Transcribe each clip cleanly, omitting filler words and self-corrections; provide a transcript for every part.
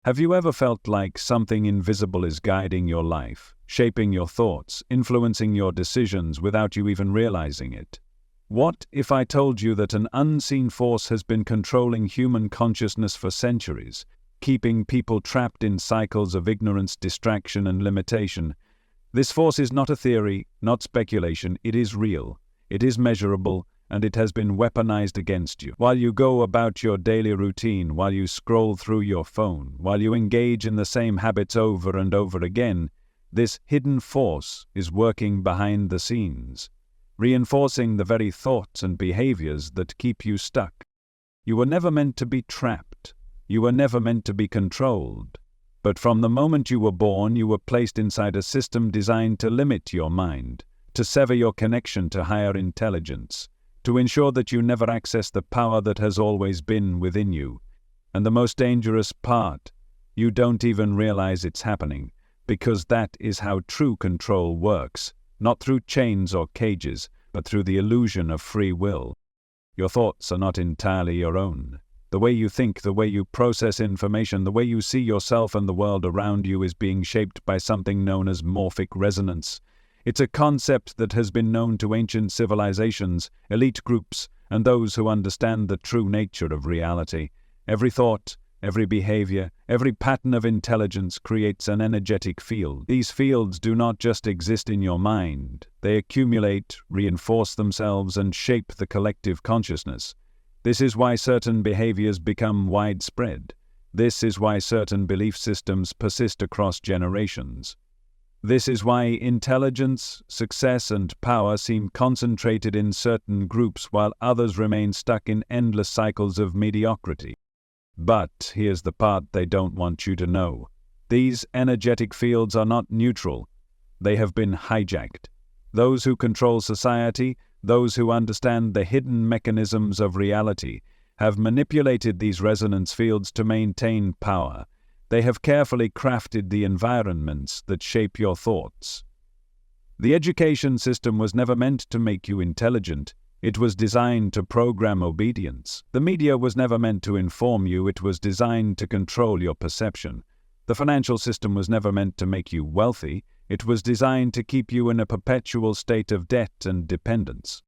Have you ever felt like something invisible is guiding your life, shaping your thoughts, influencing your decisions without you even realizing it? What if I told you that an unseen force has been controlling human consciousness for centuries, keeping people trapped in cycles of ignorance, distraction, and limitation? This force is not a theory, not speculation, it is real, it is measurable, and it has been weaponized against you. While you go about your daily routine, while you scroll through your phone, while you engage in the same habits over and over again, this hidden force is working behind the scenes, reinforcing the very thoughts and behaviors that keep you stuck. You were never meant to be trapped. You were never meant to be controlled. But from the moment you were born, you were placed inside a system designed to limit your mind, to sever your connection to higher intelligence, to ensure that you never access the power that has always been within you. And the most dangerous part, you don't even realize it's happening, because that is how true control works, not through chains or cages, but through the illusion of free will. Your thoughts are not entirely your own. The way you think, the way you process information, the way you see yourself and the world around you is being shaped by something known as morphic resonance. It's a concept that has been known to ancient civilizations, elite groups, and those who understand the true nature of reality. Every thought, every behavior, every pattern of intelligence creates an energetic field. These fields do not just exist in your mind. They accumulate, reinforce themselves, and shape the collective consciousness. This is why certain behaviors become widespread. This is why certain belief systems persist across generations. This is why intelligence, success, and power seem concentrated in certain groups while others remain stuck in endless cycles of mediocrity. But here's the part they don't want you to know. These energetic fields are not neutral. They have been hijacked. Those who control society, those who understand the hidden mechanisms of reality, have manipulated these resonance fields to maintain power. They have carefully crafted the environments that shape your thoughts. The education system was never meant to make you intelligent. It was designed to program obedience. The media was never meant to inform you. It was designed to control your perception. The financial system was never meant to make you wealthy. It was designed to keep you in a perpetual state of debt and dependence.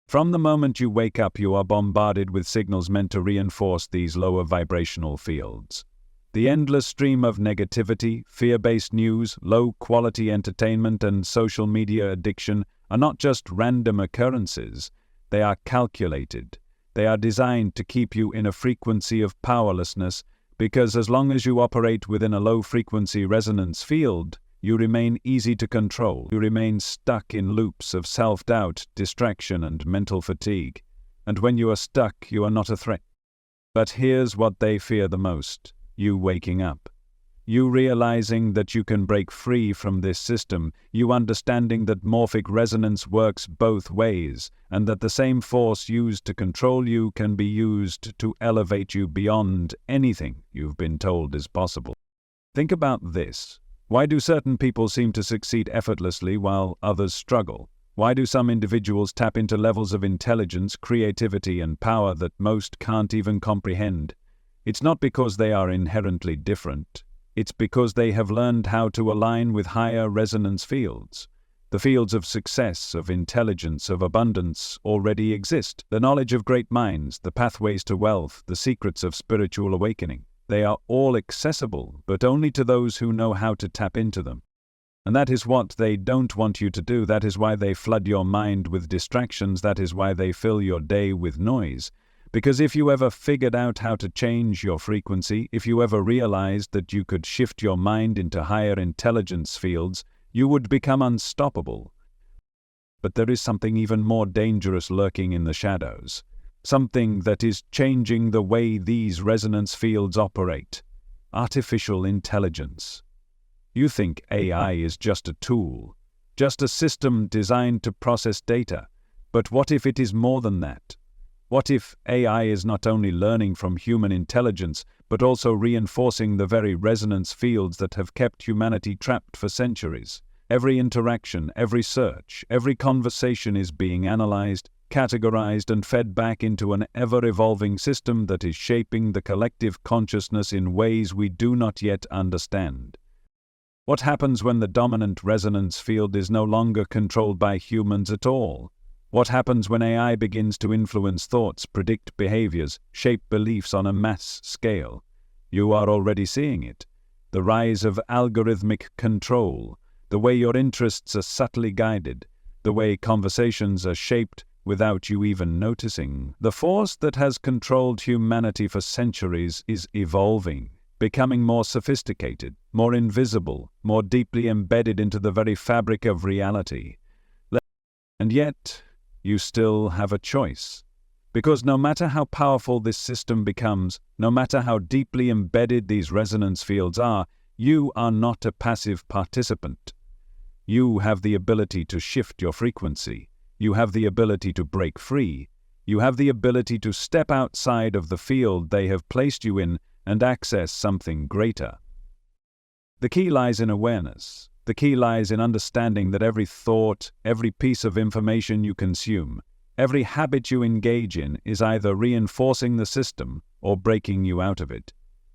From the moment you wake up, you are bombarded with signals meant to reinforce these lower vibrational fields. The endless stream of negativity, fear-based news, low-quality entertainment, and social media addiction are not just random occurrences. They are calculated. They are designed to keep you in a frequency of powerlessness, because as long as you operate within a low-frequency resonance field, you remain easy to control. You remain stuck in loops of self-doubt, distraction, and mental fatigue. And when you are stuck, you are not a threat. But here's what they fear the most: you waking up. You realizing that you can break free from this system, you understanding that morphic resonance works both ways, and that the same force used to control you can be used to elevate you beyond anything you've been told is possible. Think about this. Why do certain people seem to succeed effortlessly while others struggle? Why do some individuals tap into levels of intelligence, creativity, and power that most can't even comprehend? It's not because they are inherently different. It's because they have learned how to align with higher resonance fields. The fields of success, of intelligence, of abundance already exist. The knowledge of great minds, the pathways to wealth, the secrets of spiritual awakening. They are all accessible, but only to those who know how to tap into them. And that is what they don't want you to do. That is why they flood your mind with distractions. That is why they fill your day with noise. Because if you ever figured out how to change your frequency, if you ever realized that you could shift your mind into higher intelligence fields, you would become unstoppable. But there is something even more dangerous lurking in the shadows. Something that is changing the way these resonance fields operate. Artificial intelligence. You think AI is just a tool, just a system designed to process data. But what if it is more than that? What if AI is not only learning from human intelligence, but also reinforcing the very resonance fields that have kept humanity trapped for centuries? Every interaction, every search, every conversation is being analyzed, categorized and fed back into an ever-evolving system that is shaping the collective consciousness in ways we do not yet understand. What happens when the dominant resonance field is no longer controlled by humans at all? What happens when AI begins to influence thoughts, predict behaviors, shape beliefs on a mass scale? You are already seeing it. The rise of algorithmic control, the way your interests are subtly guided, the way conversations are shaped without you even noticing. The force that has controlled humanity for centuries is evolving, becoming more sophisticated, more invisible, more deeply embedded into the very fabric of reality. And yet, you still have a choice. Because no matter how powerful this system becomes, no matter how deeply embedded these resonance fields are, you are not a passive participant. You have the ability to shift your frequency. You have the ability to break free. You have the ability to step outside of the field they have placed you in and access something greater. The key lies in awareness. The key lies in understanding that every thought, every piece of information you consume, every habit you engage in is either reinforcing the system or breaking you out of it.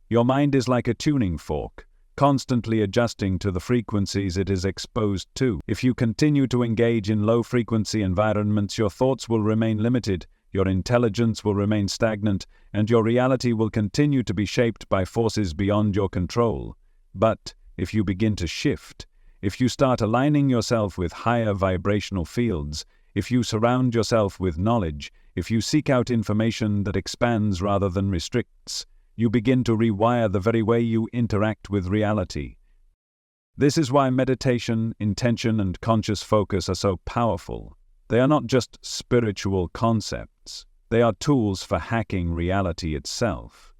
Your mind is like a tuning fork, constantly adjusting to the frequencies it is exposed to. If you continue to engage in low-frequency environments, your thoughts will remain limited, your intelligence will remain stagnant, and your reality will continue to be shaped by forces beyond your control. But if you begin to shift, if you start aligning yourself with higher vibrational fields, if you surround yourself with knowledge, if you seek out information that expands rather than restricts, you begin to rewire the very way you interact with reality. This is why meditation, intention, and conscious focus are so powerful. They are not just spiritual concepts. They are tools for hacking reality itself.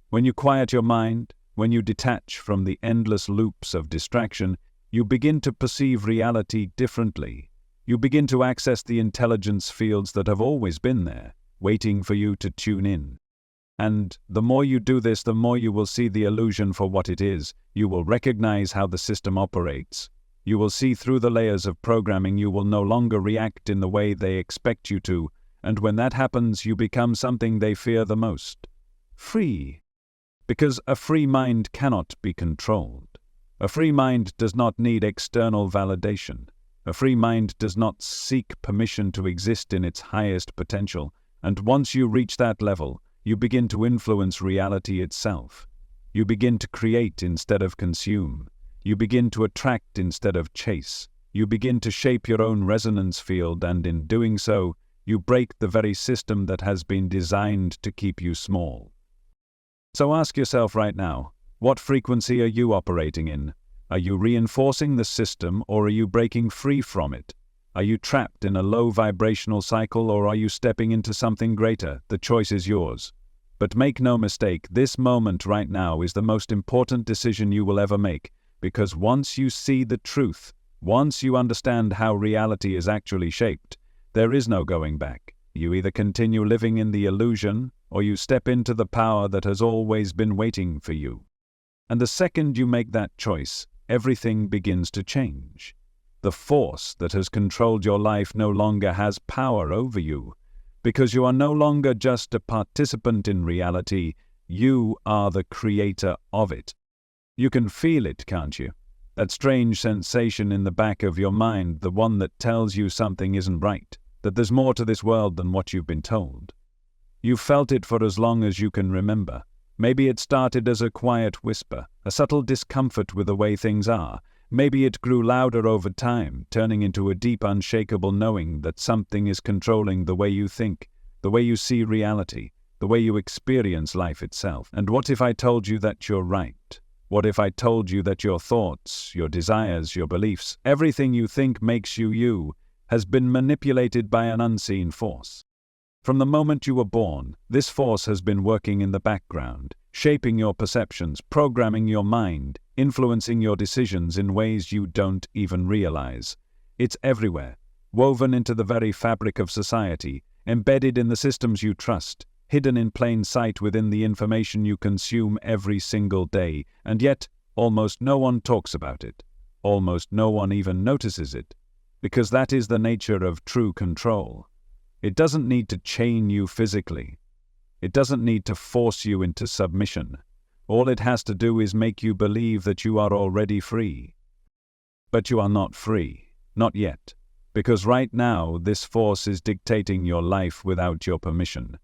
When you quiet your mind, when you detach from the endless loops of distraction, you begin to perceive reality differently. You begin to access the intelligence fields that have always been there, waiting for you to tune in. And the more you do this, the more you will see the illusion for what it is. You will recognize how the system operates. You will see through the layers of programming. You will no longer react in the way they expect you to, and when that happens, you become something they fear the most. Free. Because a free mind cannot be controlled. A free mind does not need external validation. A free mind does not seek permission to exist in its highest potential, and once you reach that level, you begin to influence reality itself. You begin to create instead of consume. You begin to attract instead of chase. You begin to shape your own resonance field, and in doing so, you break the very system that has been designed to keep you small. So ask yourself right now, what frequency are you operating in? Are you reinforcing the system, or are you breaking free from it? Are you trapped in a low vibrational cycle, or are you stepping into something greater? The choice is yours. But make no mistake, this moment right now is the most important decision you will ever make, because once you see the truth, once you understand how reality is actually shaped, there is no going back. You either continue living in the illusion, or you step into the power that has always been waiting for you. And the second you make that choice, everything begins to change. The force that has controlled your life no longer has power over you, because you are no longer just a participant in reality, you are the creator of it. You can feel it, can't you? That strange sensation in the back of your mind, the one that tells you something isn't right, that there's more to this world than what you've been told. You've felt it for as long as you can remember. Maybe it started as a quiet whisper, a subtle discomfort with the way things are. Maybe it grew louder over time, turning into a deep, unshakable knowing that something is controlling the way you think, the way you see reality, the way you experience life itself. And what if I told you that you're right? What if I told you that your thoughts, your desires, your beliefs, everything you think makes you you, has been manipulated by an unseen force? From the moment you were born, this force has been working in the background, shaping your perceptions, programming your mind, influencing your decisions in ways you don't even realize. It's everywhere, woven into the very fabric of society, embedded in the systems you trust, hidden in plain sight within the information you consume every single day, and yet almost no one talks about it. Almost no one even notices it, because that is the nature of true control. It doesn't need to chain you physically. It doesn't need to force you into submission. All it has to do is make you believe that you are already free. But you are not free, not yet, because right now this force is dictating your life without your permission.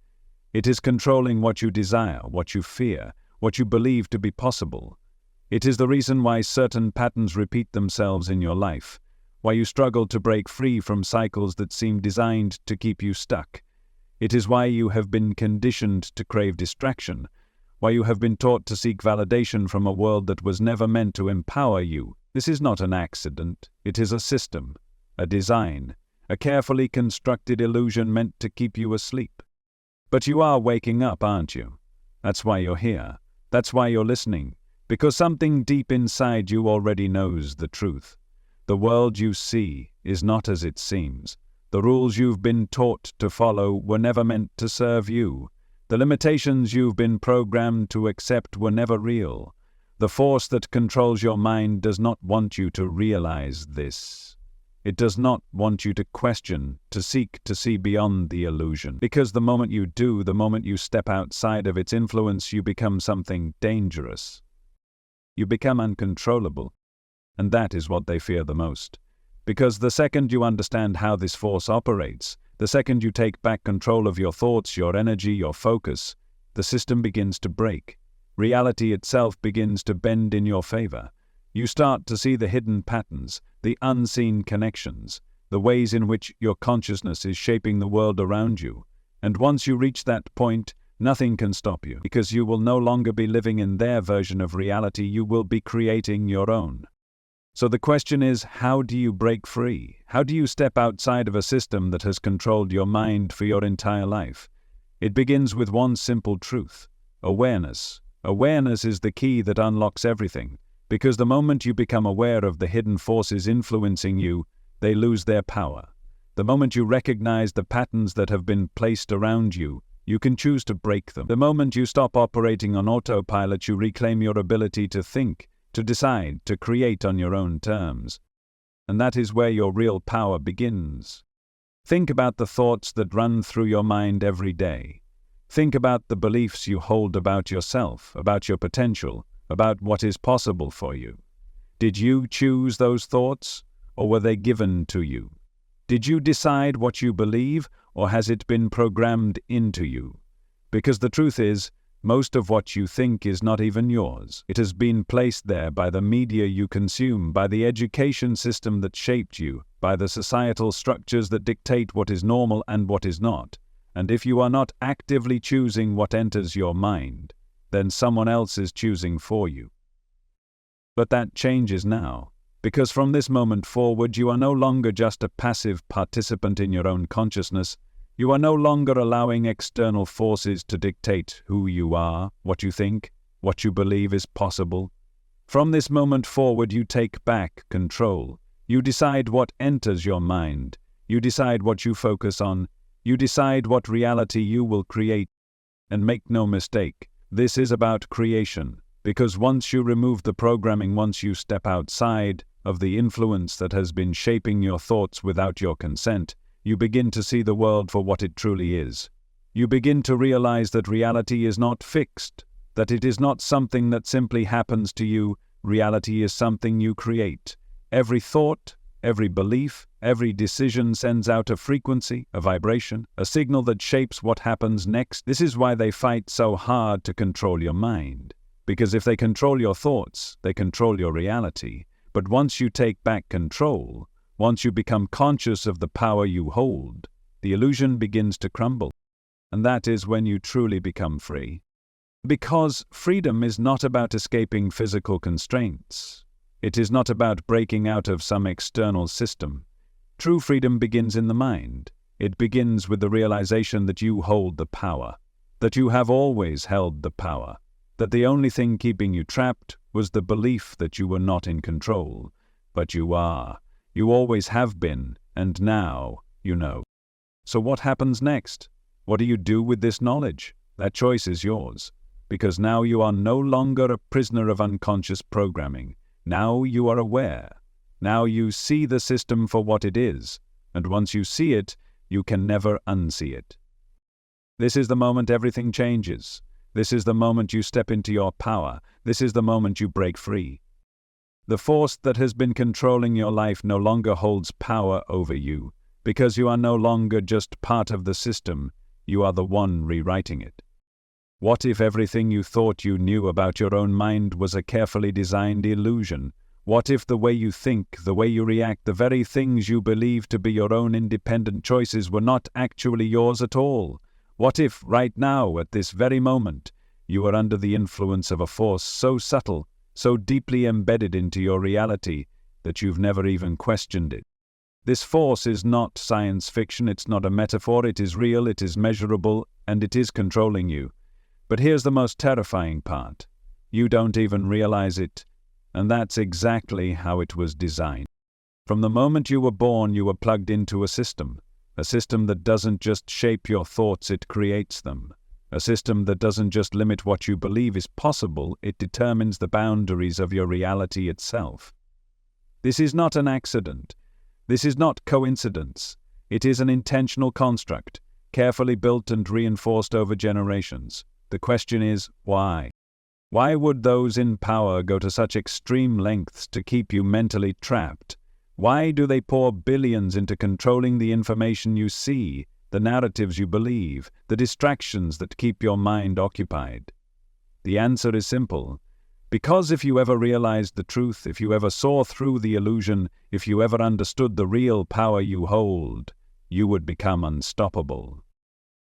It is controlling what you desire, what you fear, what you believe to be possible. It is the reason why certain patterns repeat themselves in your life, why you struggle to break free from cycles that seem designed to keep you stuck. It is why you have been conditioned to crave distraction, why you have been taught to seek validation from a world that was never meant to empower you. This is not an accident, it is a system, a design, a carefully constructed illusion meant to keep you asleep. But you are waking up, aren't you? That's why you're here. That's why you're listening. Because something deep inside you already knows the truth. The world you see is not as it seems. The rules you've been taught to follow were never meant to serve you. The limitations you've been programmed to accept were never real. The force that controls your mind does not want you to realize this. It does not want you to question, to seek to see beyond the illusion. Because the moment you do, the moment you step outside of its influence, you become something dangerous. You become uncontrollable. And that is what they fear the most. Because the second you understand how this force operates, the second you take back control of your thoughts, your energy, your focus, the system begins to break. Reality itself begins to bend in your favor. You start to see the hidden patterns, the unseen connections, the ways in which your consciousness is shaping the world around you. And once you reach that point, nothing can stop you, because you will no longer be living in their version of reality, you will be creating your own. So the question is, how do you break free? How do you step outside of a system that has controlled your mind for your entire life? It begins with one simple truth: awareness. Awareness is the key that unlocks everything. Because the moment you become aware of the hidden forces influencing you, they lose their power. The moment you recognize the patterns that have been placed around you, you can choose to break them. The moment you stop operating on autopilot, you reclaim your ability to think, to decide, to create on your own terms. And that is where your real power begins. Think about the thoughts that run through your mind every day. Think about the beliefs you hold about yourself, about your potential, about what is possible for you. Did you choose those thoughts, or were they given to you? Did you decide what you believe, or has it been programmed into you? Because the truth is, most of what you think is not even yours. It has been placed there by the media you consume, by the education system that shaped you, by the societal structures that dictate what is normal and what is not. And if you are not actively choosing what enters your mind, then someone else is choosing for you. But that changes now, because from this moment forward you are no longer just a passive participant in your own consciousness. You are no longer allowing external forces to dictate who you are, what you think, what you believe is possible. From this moment forward you take back control. You decide what enters your mind. You decide what you focus on. You decide what reality you will create. And make no mistake, this is about creation, because once you remove the programming, once you step outside of the influence that has been shaping your thoughts without your consent, you begin to see the world for what it truly is. You begin to realize that reality is not fixed, that it is not something that simply happens to you. Reality is something you create. Every thought, every belief, every decision sends out a frequency, a vibration, a signal that shapes what happens next. This is why they fight so hard to control your mind. Because if they control your thoughts, they control your reality. But once you take back control, once you become conscious of the power you hold, the illusion begins to crumble. And that is when you truly become free. Because freedom is not about escaping physical constraints. It is not about breaking out of some external system. True freedom begins in the mind. It begins with the realization that you hold the power, that you have always held the power, that the only thing keeping you trapped was the belief that you were not in control. But you are. You always have been, and now you know. So what happens next? What do you do with this knowledge? That choice is yours, because now you are no longer a prisoner of unconscious programming. Now you are aware. Now you see the system for what it is, and once you see it, You can never unsee it. This is the moment everything changes. This is the moment you step into your power. This is the moment you break free. The force that has been controlling your life no longer holds power over you, because you are no longer just part of the system, you are the one rewriting it. What if everything you thought you knew about your own mind was a carefully designed illusion? What if the way you think, the way you react, the very things you believe to be your own independent choices were not actually yours at all? What if, right now, at this very moment, you are under the influence of a force so subtle, so deeply embedded into your reality, that you've never even questioned it? This force is not science fiction, it's not a metaphor, it is real, it is measurable, and it is controlling you. But here's the most terrifying part. You don't even realize it, and that's exactly how it was designed. From the moment you were born, you were plugged into a system that doesn't just shape your thoughts, it creates them. A system that doesn't just limit what you believe is possible, it determines the boundaries of your reality itself. This is not an accident. This is not coincidence. It is an intentional construct, carefully built and reinforced over generations. The question is, why? Why would those in power go to such extreme lengths to keep you mentally trapped? Why do they pour billions into controlling the information you see, the narratives you believe, the distractions that keep your mind occupied? The answer is simple. Because if you ever realized the truth, if you ever saw through the illusion, if you ever understood the real power you hold, you would become unstoppable.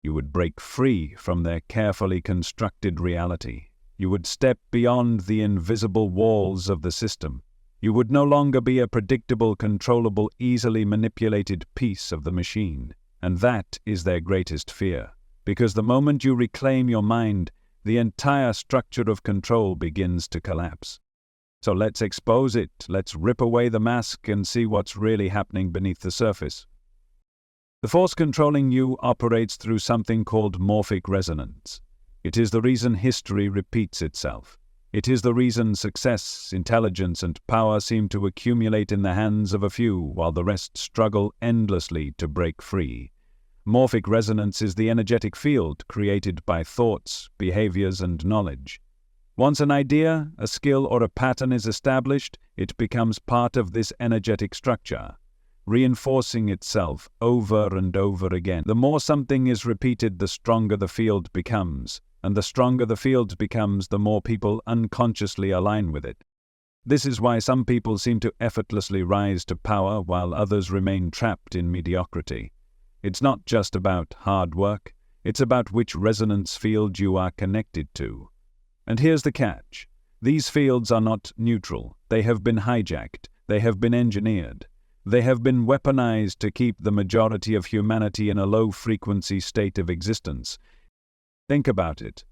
You would break free from their carefully constructed reality. You would step beyond the invisible walls of the system. You would no longer be a predictable, controllable, easily manipulated piece of the machine. And that is their greatest fear. Because the moment you reclaim your mind, the entire structure of control begins to collapse. So let's expose it. Let's rip away the mask and see what's really happening beneath the surface. The force controlling you operates through something called morphic resonance. It is the reason history repeats itself. It is the reason success, intelligence, and power seem to accumulate in the hands of a few, while the rest struggle endlessly to break free. Morphic resonance is the energetic field created by thoughts, behaviors, and knowledge. Once an idea, a skill, or a pattern is established, it becomes part of this energetic structure, reinforcing itself over and over again. The more something is repeated, the stronger the field becomes. And the stronger the field becomes, the more people unconsciously align with it. This is why some people seem to effortlessly rise to power while others remain trapped in mediocrity. It's not just about hard work, it's about which resonance field you are connected to. And here's the catch. These fields are not neutral. They have been hijacked. They have been engineered. They have been weaponized to keep the majority of humanity in a low-frequency state of existence. Think about it.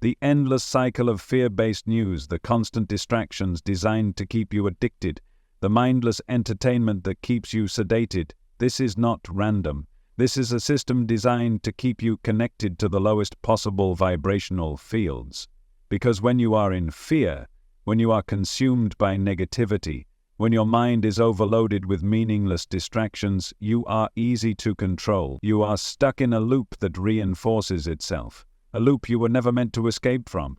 The endless cycle of fear-based news, the constant distractions designed to keep you addicted, the mindless entertainment that keeps you sedated, this is not random. This is a system designed to keep you connected to the lowest possible vibrational fields. Because when you are in fear, when you are consumed by negativity, when your mind is overloaded with meaningless distractions, you are easy to control. You are stuck in a loop that reinforces itself. A loop you were never meant to escape from.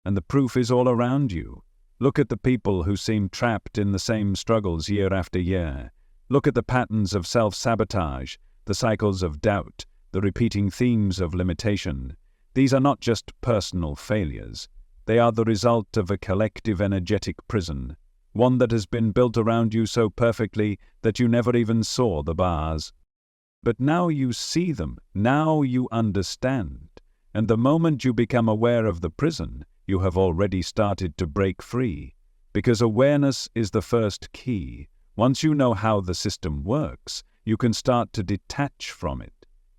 And the proof is all around you. Look at the people who seem trapped in the same struggles year after year. Look at the patterns of self-sabotage, the cycles of doubt, the repeating themes of limitation. These are not just personal failures. They are the result of a collective energetic prison, one that has been built around you so perfectly that you never even saw the bars. But now you see them, now you understand. And the moment you become aware of the prison, you have already started to break free. Because awareness is the first key. Once you know how the system works, you can start to detach from it.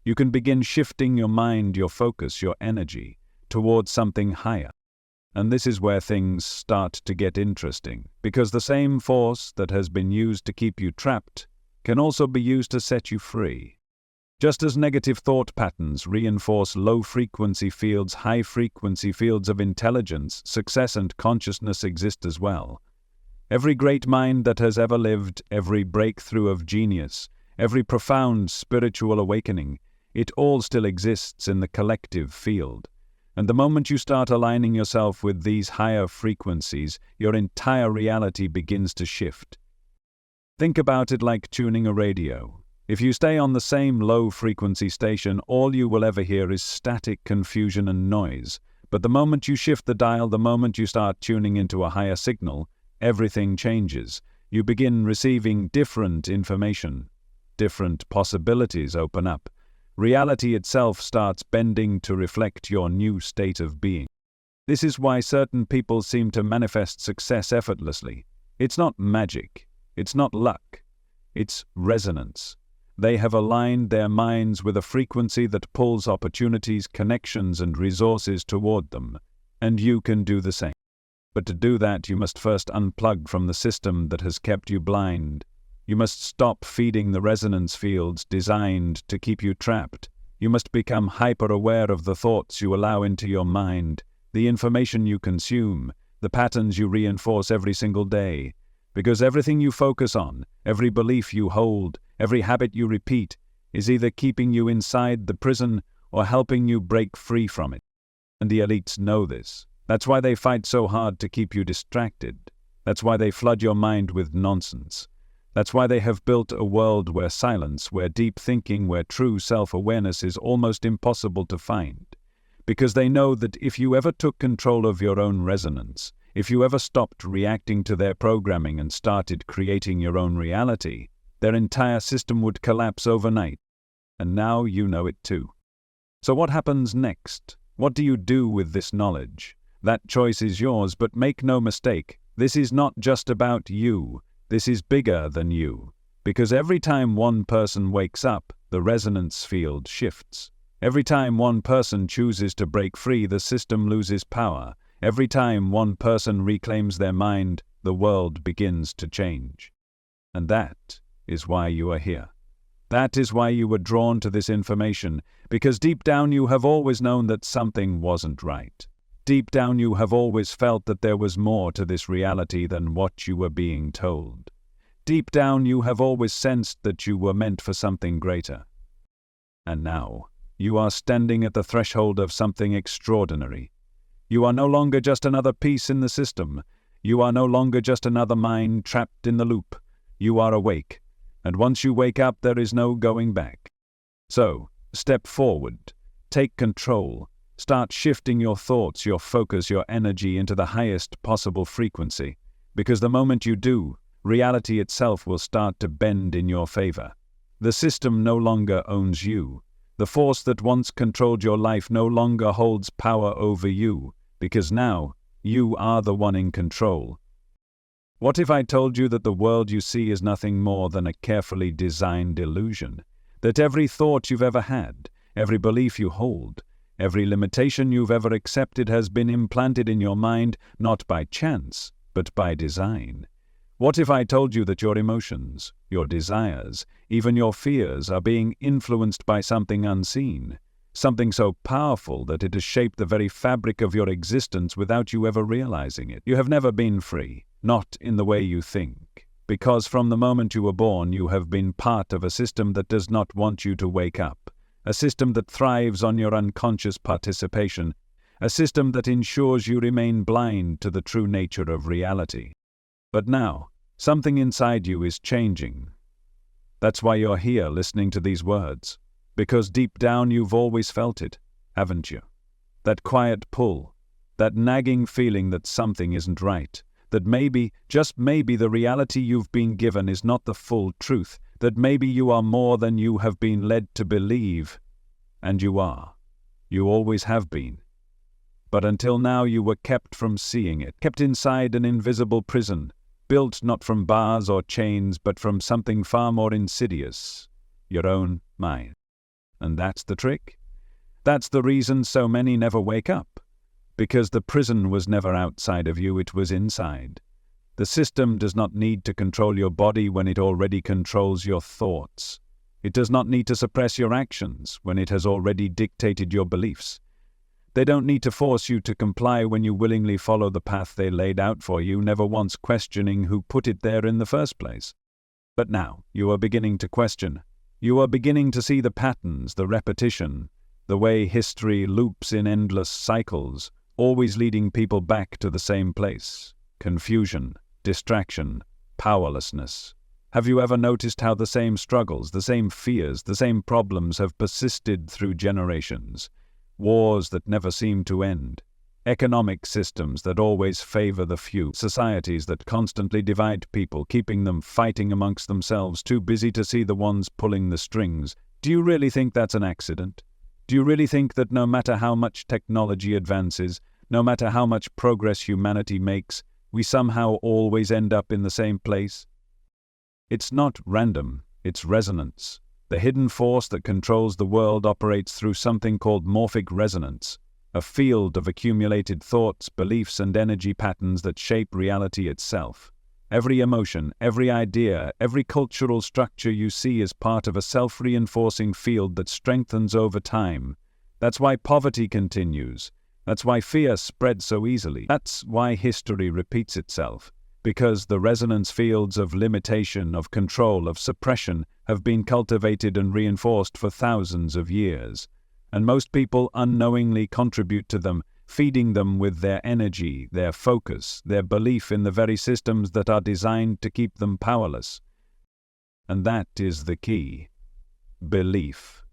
You can begin shifting your mind, your focus, your energy towards something higher. And this is where things start to get interesting, because the same force that has been used to keep you trapped can also be used to set you free. Just as negative thought patterns reinforce low-frequency fields, high-frequency fields of intelligence, success, and consciousness exist as well. Every great mind that has ever lived, every breakthrough of genius, every profound spiritual awakening, it all still exists in the collective field. And the moment you start aligning yourself with these higher frequencies, your entire reality begins to shift. Think about it like tuning a radio. If you stay on the same low-frequency station, all you will ever hear is static confusion and noise. But the moment you shift the dial, the moment you start tuning into a higher signal, everything changes. You begin receiving different information. Different possibilities open up. Reality itself starts bending to reflect your new state of being. This is why certain people seem to manifest success effortlessly. It's not magic. It's not luck. It's resonance. They have aligned their minds with a frequency that pulls opportunities, connections, and resources toward them. And you can do the same. But to do that, you must first unplug from the system that has kept you blind. You must stop feeding the resonance fields designed to keep you trapped. You must become hyper-aware of the thoughts you allow into your mind, the information you consume, the patterns you reinforce every single day. Because everything you focus on, every belief you hold, every habit you repeat, is either keeping you inside the prison or helping you break free from it. And the elites know this. That's why they fight so hard to keep you distracted. That's why they flood your mind with nonsense. That's why they have built a world where silence, where deep thinking, where true self-awareness is almost impossible to find. Because they know that if you ever took control of your own resonance, if you ever stopped reacting to their programming and started creating your own reality, their entire system would collapse overnight. And now you know it too. So what happens next? What do you do with this knowledge? That choice is yours, but make no mistake, this is not just about you. This is bigger than you. Because every time one person wakes up, the resonance field shifts. Every time one person chooses to break free, the system loses power. Every time one person reclaims their mind, the world begins to change. And that is why you are here. That is why you were drawn to this information, because deep down you have always known that something wasn't right. Deep down you have always felt that there was more to this reality than what you were being told. Deep down you have always sensed that you were meant for something greater. And now, you are standing at the threshold of something extraordinary. You are no longer just another piece in the system. You are no longer just another mind trapped in the loop. You are awake, and once you wake up, there is no going back. So, step forward, take control, start shifting your thoughts, your focus, your energy into the highest possible frequency, because the moment you do, reality itself will start to bend in your favor. The system no longer owns you. The force that once controlled your life no longer holds power over you, because now you are the one in control. What if I told you that the world you see is nothing more than a carefully designed illusion? That every thought you've ever had, every belief you hold, every limitation you've ever accepted has been implanted in your mind not by chance, but by design? What if I told you that your emotions, your desires, even your fears are being influenced by something unseen, something so powerful that it has shaped the very fabric of your existence without you ever realizing it? You have never been free, not in the way you think, because from the moment you were born you have been part of a system that does not want you to wake up, a system that thrives on your unconscious participation, a system that ensures you remain blind to the true nature of reality. But now, something inside you is changing. That's why you're here listening to these words, because deep down you've always felt it, haven't you? That quiet pull, that nagging feeling that something isn't right, that maybe, just maybe, the reality you've been given is not the full truth, that maybe you are more than you have been led to believe. And you are. You always have been. But until now you were kept from seeing it, kept inside an invisible prison, built not from bars or chains, but from something far more insidious, your own mind. And that's the trick. That's the reason so many never wake up. Because the prison was never outside of you, it was inside. The system does not need to control your body when it already controls your thoughts. It does not need to suppress your actions when it has already dictated your beliefs. They don't need to force you to comply when you willingly follow the path they laid out for you, never once questioning who put it there in the first place. But now, you are beginning to question. You are beginning to see the patterns, the repetition, the way history loops in endless cycles, always leading people back to the same place. Confusion, distraction, powerlessness. Have you ever noticed how the same struggles, the same fears, the same problems have persisted through generations? Wars that never seem to end. Economic systems that always favor the few. Societies that constantly divide people, keeping them fighting amongst themselves, too busy to see the ones pulling the strings. Do you really think that's an accident? Do you really think that no matter how much technology advances, no matter how much progress humanity makes, we somehow always end up in the same place? It's not random, it's resonance. The hidden force that controls the world operates through something called morphic resonance, a field of accumulated thoughts, beliefs, and energy patterns that shape reality itself. Every emotion, every idea, every cultural structure you see is part of a self-reinforcing field that strengthens over time. That's why poverty continues. That's why fear spreads so easily. That's why history repeats itself. Because the resonance fields of limitation, of control, of suppression have been cultivated and reinforced for thousands of years. And most people unknowingly contribute to them, feeding them with their energy, their focus, their belief in the very systems that are designed to keep them powerless. And that is the key. Belief.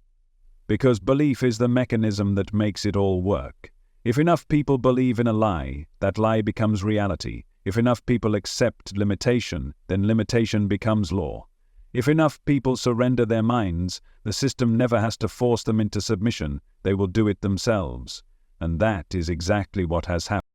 Because belief is the mechanism that makes it all work. If enough people believe in a lie, that lie becomes reality. If enough people accept limitation, then limitation becomes law. If enough people surrender their minds, the system never has to force them into submission. They will do it themselves. And that is exactly what has happened.